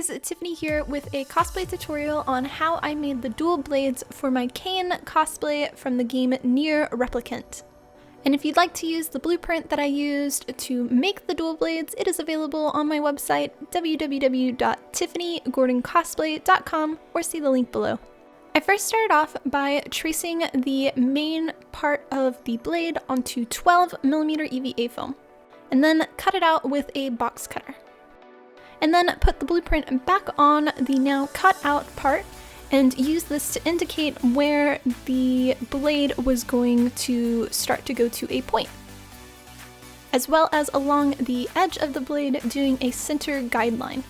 guys, Tiffany here with a cosplay tutorial on how I made the dual blades for my Kain cosplay from the game NieR Replicant. And if you'd like to use the blueprint that I used to make the dual blades, it is available on my website www.tiffanygordoncosplay.com or see the link below. I first started off by tracing the main part of the blade onto 12mm EVA foam, and then cut it out with a box cutter. And then put the blueprint back on the now cut out part and use this to indicate where the blade was going to start to go to a point, as well as along the edge of the blade doing a center guideline.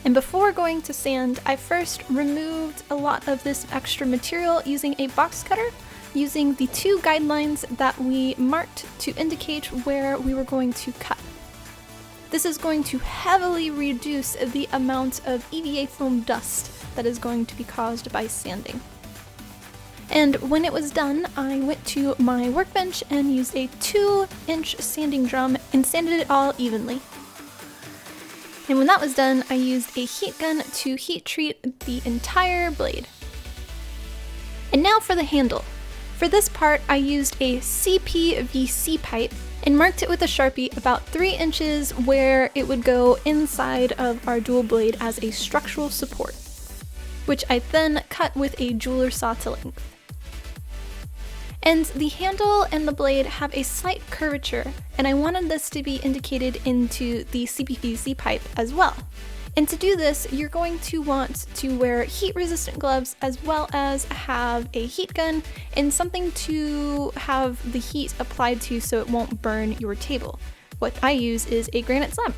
And before going to sand, I first removed a lot of this extra material using a box cutter, using the two guidelines that we marked to indicate where we were going to cut. This is going to heavily reduce the amount of EVA foam dust that is going to be caused by sanding. And when it was done, I went to my workbench and used a 2-inch sanding drum and sanded it all evenly. And when that was done, I used a heat gun to heat treat the entire blade. And now for the handle. For this part, I used a CPVC pipe and marked it with a Sharpie about 3 inches where it would go inside of our dual blade as a structural support, which I then cut with a jeweler saw to length. And the handle and the blade have a slight curvature, and I wanted this to be indicated into the CPVC pipe as well. And to do this, you're going to want to wear heat-resistant gloves as well as have a heat gun and something to have the heat applied to so it won't burn your table. What I use is a granite slab.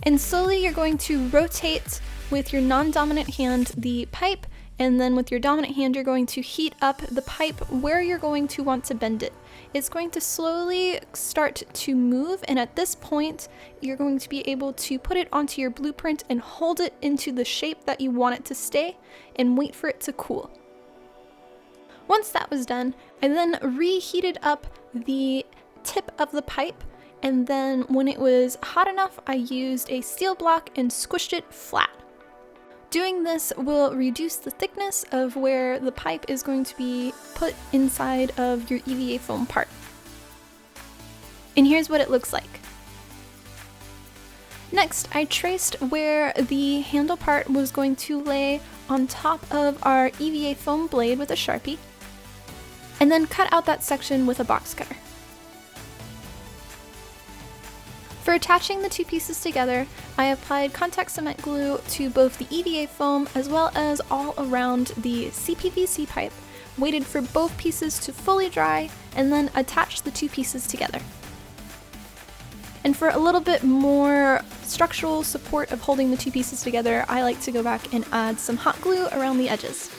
And slowly you're going to rotate with your non-dominant hand the pipe, and then with your dominant hand you're going to heat up the pipe where you're going to want to bend it. It's going to slowly start to move, and at this point you're going to be able to put it onto your blueprint and hold it into the shape that you want it to stay and wait for it to cool. Once that was done, I then reheated up the tip of the pipe, and then when it was hot enough I used a steel block and squished it flat. Doing this will reduce the thickness of where the pipe is going to be put inside of your EVA foam part. And here's what it looks like. Next, I traced where the handle part was going to lay on top of our EVA foam blade with a Sharpie, and then cut out that section with a box cutter. For attaching the two pieces together, I applied contact cement glue to both the EVA foam as well as all around the CPVC pipe, waited for both pieces to fully dry, and then attached the two pieces together. And for a little bit more structural support of holding the two pieces together, I like to go back and add some hot glue around the edges.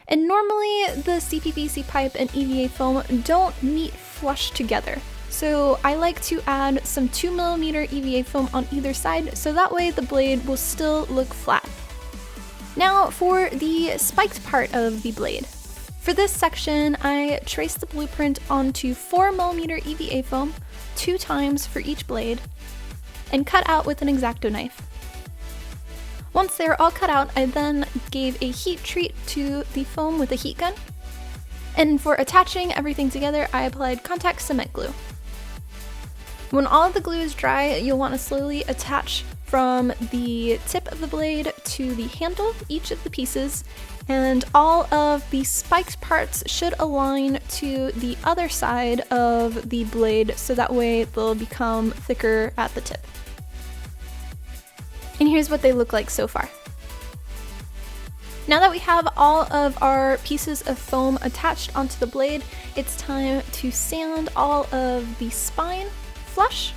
And normally the CPVC pipe and EVA foam don't meet flush together. So I like to add some 2mm EVA foam on either side so that way the blade will still look flat. Now for the spiked part of the blade. For this section, I traced the blueprint onto 4mm EVA foam 2 times for each blade and cut out with an X-Acto knife. Once they were all cut out, I then gave a heat treat to the foam with a heat gun. And for attaching everything together, I applied contact cement glue. When all of the glue is dry, you'll want to slowly attach from the tip of the blade to the handle, each of the pieces, and all of the spiked parts should align to the other side of the blade so that way they'll become thicker at the tip. And here's what they look like so far. Now that we have all of our pieces of foam attached onto the blade, it's time to sand all of the spine flush,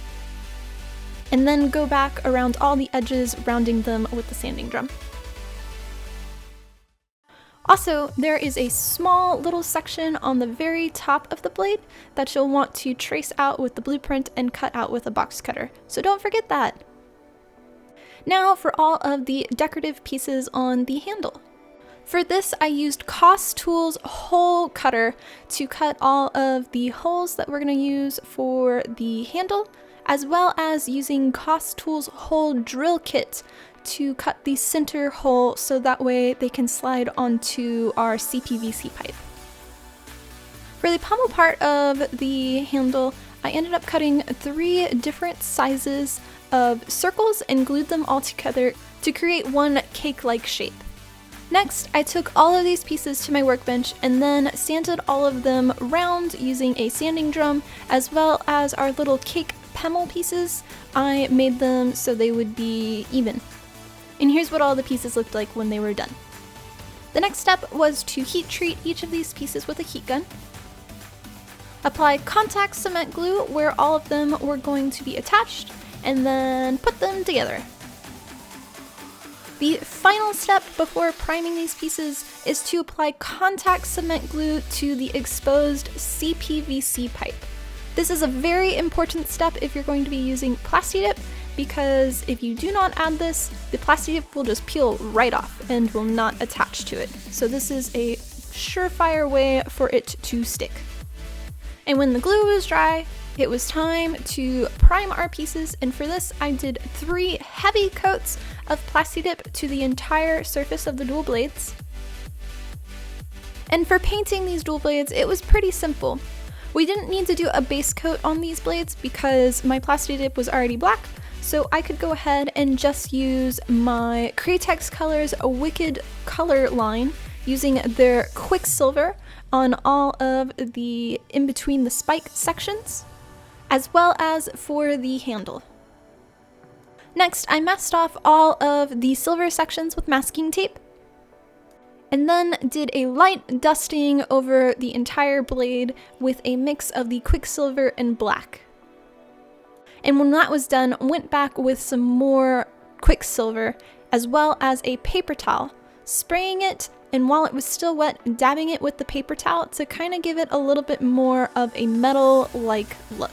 and then go back around all the edges, rounding them with the sanding drum. Also, there is a small little section on the very top of the blade that you'll want to trace out with the blueprint and cut out with a box cutter, so don't forget that. Now for all of the decorative pieces on the handle. For this, I used Koss Tools hole cutter to cut all of the holes that we're going to use for the handle, as well as using Koss Tools hole drill kit to cut the center hole so that way they can slide onto our CPVC pipe. For the pommel part of the handle, I ended up cutting 3 different sizes of circles and glued them all together to create one cake-like shape. Next, I took all of these pieces to my workbench and then sanded all of them round using a sanding drum, as well as our little cake pommel pieces. I made them so they would be even. And here's what all the pieces looked like when they were done. The next step was to heat treat each of these pieces with a heat gun. Apply contact cement glue where all of them were going to be attached, and then put them together. The final step before priming these pieces is to apply contact cement glue to the exposed CPVC pipe. This is a very important step if you're going to be using Plastidip, because if you do not add this, the Plastidip will just peel right off and will not attach to it. So this is a surefire way for it to stick. And when the glue was dry, it was time to prime our pieces, and for this I did 3 heavy coats of Plastidip to the entire surface of the dual blades. And for painting these dual blades, it was pretty simple. We didn't need to do a base coat on these blades because my Plastidip was already black, so I could go ahead and just use my Createx Colors Wicked color line using their Quicksilver on all of the in-between the spike sections, as well as for the handle. Next, I masked off all of the silver sections with masking tape, and then did a light dusting over the entire blade with a mix of the Quicksilver and black. And when that was done, went back with some more Quicksilver, as well as a paper towel, spraying it, and while it was still wet, dabbing it with the paper towel to kind of give it a little bit more of a metal-like look.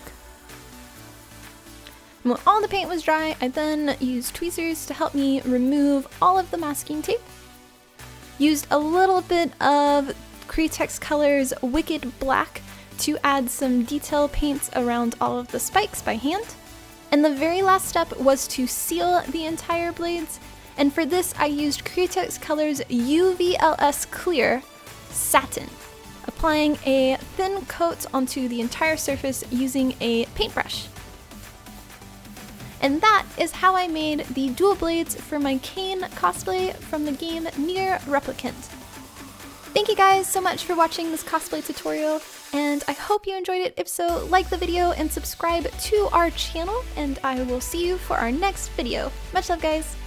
And when all the paint was dry, I then used tweezers to help me remove all of the masking tape. Used a little bit of Createx Colors Wicked Black to add some detail paints around all of the spikes by hand. And the very last step was to seal the entire blades, and for this I used Createx Colors UVLS Clear Satin, applying a thin coat onto the entire surface using a paintbrush. And that is how I made the dual blades for my Kain cosplay from the game NieR Replicant. Thank you guys so much for watching this cosplay tutorial, and I hope you enjoyed it. If so, like the video and subscribe to our channel, and I will see you for our next video. Much love, guys!